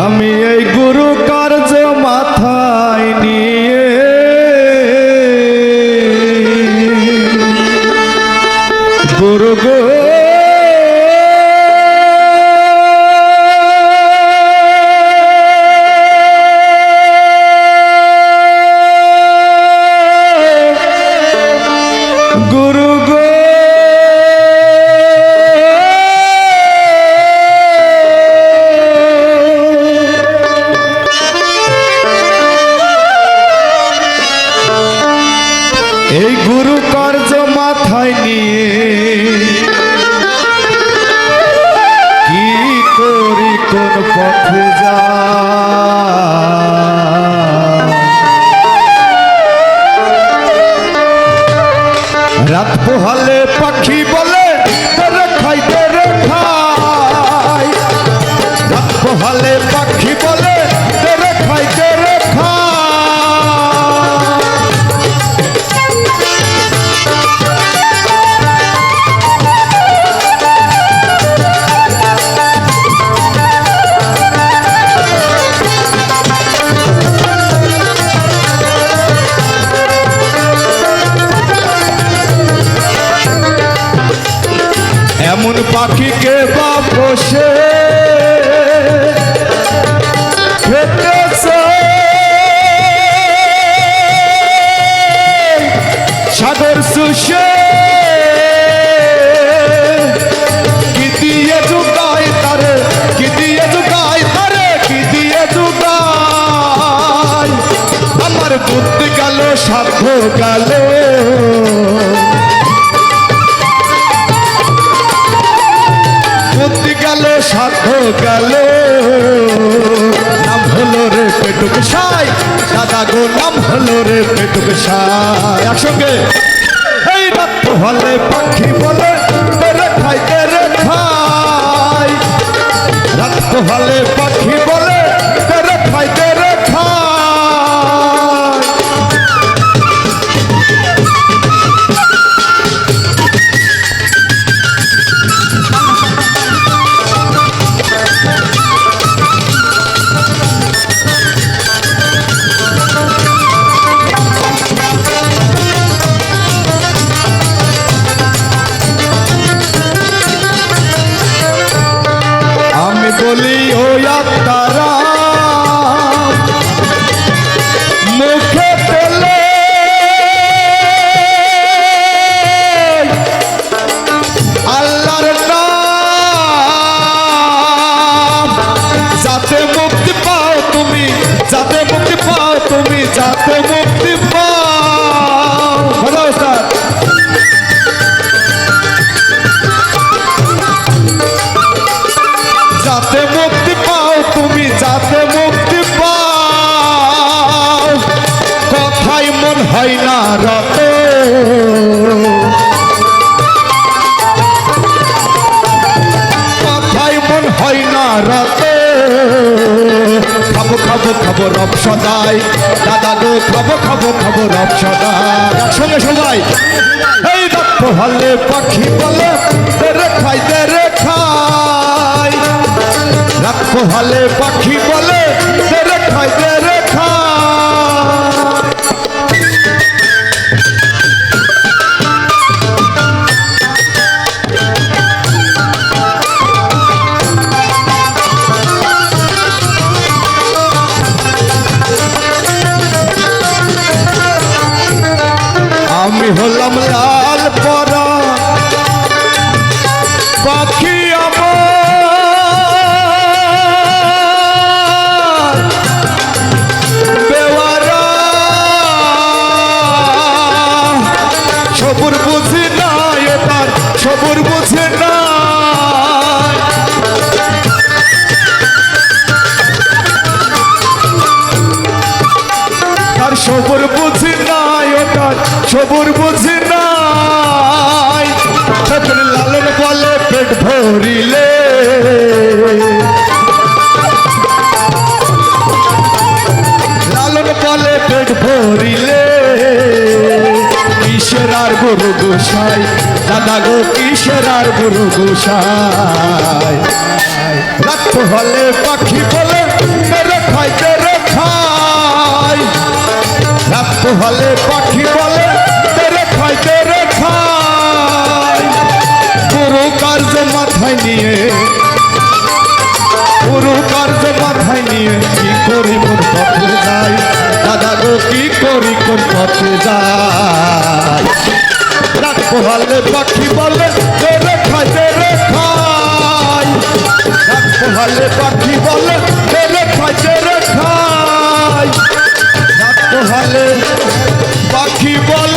আমি এই গুরু কার্য মাথায় নিয়ে গুরু গো গুরু গো এই গুরু কার্য মাথায় নিয়ে কি করি কোন পথে যা রাত পোহালে পাখি বলে তেরে খাই তেরে খাই রাত পোহালে পাখি বলে তেরে খাই তেরে খাই এমন পাখিকে বা বসে খেতেছে সাগর সুষে কি দিয়ে জুগায় তারে কি দিয়ে জুগায় তারে কি দিয়ে জুগায় আমার বুদ্ধি গেল সাধ্য গেল বুদ্ধি গেল সাধ্য গেল নাম হলো রে পেটুক সাই দাদা গো নাম হলো রে পেটুক সাই একসঙ্গে এই রাত হলে পাখি বলে তেরে খাই তেরে খাই রাত হলে পাখি বলে তেরে খাই তেরে খাই বলি ও তারা মুখে পেলে আল্লাহর নাম যাতে মুক্তি পাও তুমি যাতে মুক্তি পাও তুমি যাতে মুক্তি পাও বলো স্যার যাতে মুক্তি পাও তুমি যাতে মুক্তি পাও কথাই মন হয় না রত কথাই মন হয় না রত খাবো খাবো খাবো রব সদাই দাদা গো খাবো খাবো খাবো রব সদাই একসঙ্গে সবাই এই রক্ত হলে পাখি বলে তেরে খাই তেরে খাই রাত পোহালে পাখি বলে তেরে খাই তেরে খাই আমি হলাম লাল পরা পাখি আমার বেওয়ারা সবুর বুঝি নাই তার সবুর বুঝি নাই তার সবুর বুঝি নাই তার সবুর বুঝি নাই লালন বলে পেট ভরিলে লালন বলে পেট ভরিলে ঈশ্বর আর গুরু গোসাই দাদা গো কিসের আর গুরু গোসাই রাত হলে পাখি বলে তেরে খাই তেরে খাই রাত হলে পাখি বলে তেরে খাই তেরে খাই গুরু কার্য মাথায় নিয়ে গুরু কার্য মাথায় নিয়ে কি করি কোন পথে যাই দাদা গো কি করি কোন পথে যাই রাত পোহালে পাখি বলে তেরে খাই তেরে খাই রাত পোহালে পাখি বলে তেরে খাই তেরে খাই রাত পোহালে পাখি বলে